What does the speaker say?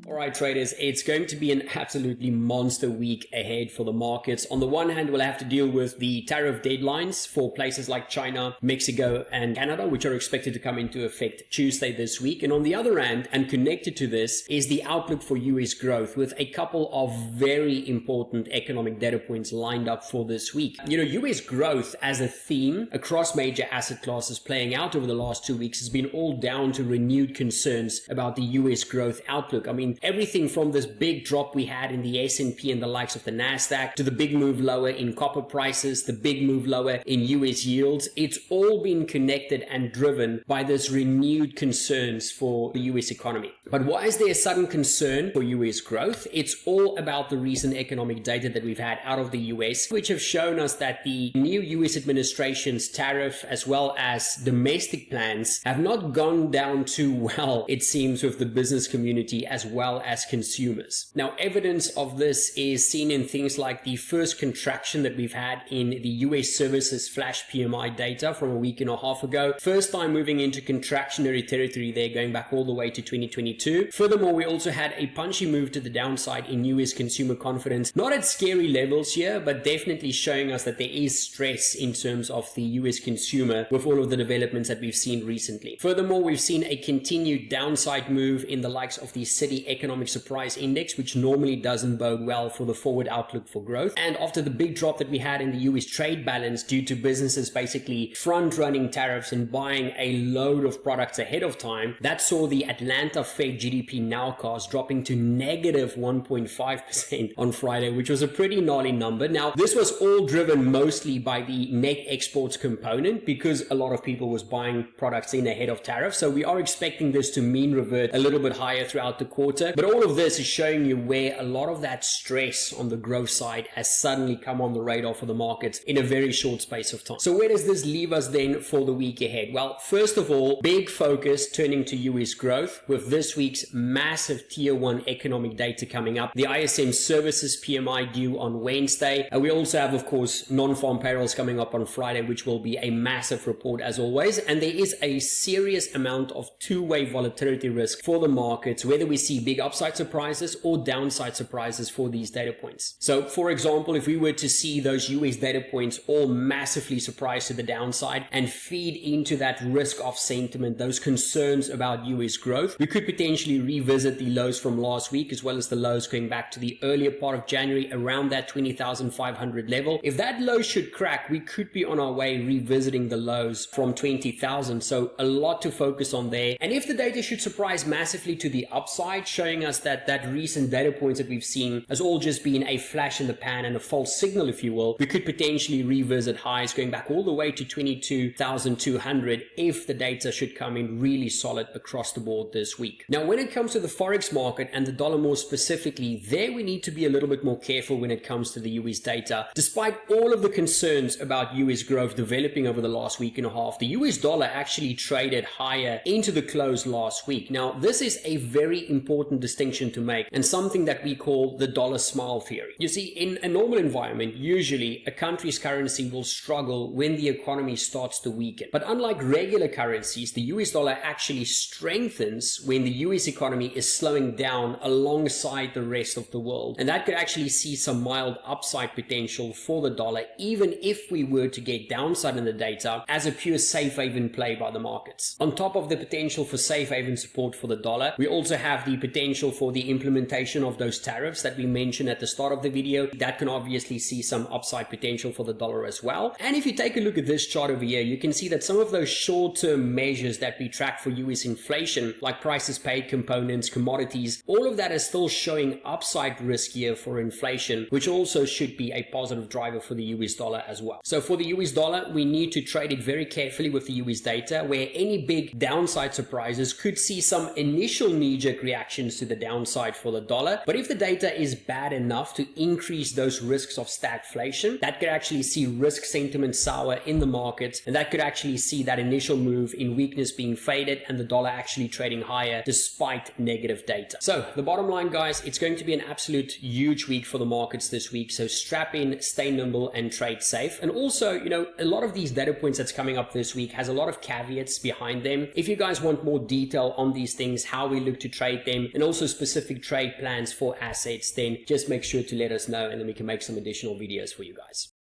All right, traders, it's going to be an absolutely monster week ahead for the markets. On the one hand, we'll have to deal with the tariff deadlines for places like China, Mexico, and Canada, which are expected to come into effect Tuesday this week. And on the other hand, and connected to this, is the outlook for US growth with a couple of very important economic data points lined up for this week. US growth as a theme across major asset classes playing out over the last 2 weeks has been all down to renewed concerns about the US growth outlook. I mean, everything from this big drop we had in the S&P and the likes of the Nasdaq to the big move lower in copper prices, the big move lower in US yields, it's all been connected and driven by this renewed concerns for the US economy. But why is there a sudden concern for US growth? It's all about the recent economic data that we've had out of the US, which have shown us that the new US administration's tariff as well as domestic plans have not gone down too well, it seems, with the business community as well as consumers. Now, evidence of this is seen in things like the first contraction that we've had in the US services flash PMI data from a week and a half ago. First time moving into contractionary territory there, going back all the way to 2022. Furthermore, we also had a punchy move to the downside in US consumer confidence. Not at scary levels here, but definitely showing us that there is stress in terms of the US consumer with all of the developments that we've seen recently. Furthermore, we've seen a continued downside move in the likes of the Citi Economic Surprise Index, which normally doesn't bode well for the forward outlook for growth. And after the big drop that we had in the US trade balance due to businesses basically front-running tariffs and buying a load of products ahead of time, that saw the Atlanta Fed GDP nowcast dropping to negative 1.5% on Friday, which was a pretty gnarly number. Now, this was all driven mostly by the net exports component because a lot of people was buying products in ahead of tariffs. So we are expecting this to mean revert a little bit higher throughout the quarter. But all of this is showing you where a lot of that stress on the growth side has suddenly come on the radar for the markets in a very short space of time. So where does this leave us then for the week ahead? Well, first of all, big focus turning to US growth with this week's massive tier 1 economic data coming up. The ISM services PMI due on Wednesday. We also have, of course, non-farm payrolls coming up on Friday, which will be a massive report as always. And there is a serious amount of two-way volatility risk for the markets, whether we see big upside surprises or downside surprises for these data points. So, for example, if we were to see those US data points all massively surprise to the downside and feed into that risk off sentiment, those concerns about US growth, we could potentially revisit the lows from last week as well as the lows going back to the earlier part of January around that 20,500 level. If that low should crack, we could be on our way revisiting the lows from 20,000. So a lot to focus on there. And if the data should surprise massively to the upside, showing us that recent data points that we've seen has all just been a flash in the pan and a false signal, if you will, we could potentially revisit highs going back all the way to 22,200 if the data should come in really solid across the board this week. Now, when it comes to the Forex market and the dollar more specifically, there we need to be a little bit more careful when it comes to the US data. Despite all of the concerns about US growth developing over the last week and a half, the US dollar actually traded higher into the close last week. Now, this is a very important distinction to make and something that we call the dollar smile theory. You see, in a normal environment, usually a country's currency will struggle when the economy starts to weaken. But unlike regular currencies, the US dollar actually strengthens when the US economy is slowing down alongside the rest of the world. And that could actually see some mild upside potential for the dollar, even if we were to get downside in the data as a pure safe haven play by the markets. On top of the potential for safe haven support for the dollar, we also have the potential for the implementation of those tariffs that we mentioned at the start of the video. That can obviously see some upside potential for the dollar as well. And if you take a look at this chart over here, you can see that some of those short-term measures that we track for US inflation, like prices paid components, commodities, all of that is still showing upside risk here for inflation, which also should be a positive driver for the US dollar as well. So for the US dollar, we need to trade it very carefully with the US data, where any big downside surprises could see some initial knee-jerk reactions to the downside for the dollar. But if the data is bad enough to increase those risks of stagflation, that could actually see risk sentiment sour in the markets, and that could actually see that initial move in weakness being faded and the dollar actually trading higher despite negative data. So the bottom line, guys, it's going to be an absolute huge week for the markets this week. So strap in, stay nimble, and trade safe. And also, a lot of these data points that's coming up this week has a lot of caveats behind them. If you guys want more detail on these things, how we look to trade them, and also specific trade plans for assets, then just make sure to let us know, and then we can make some additional videos for you guys.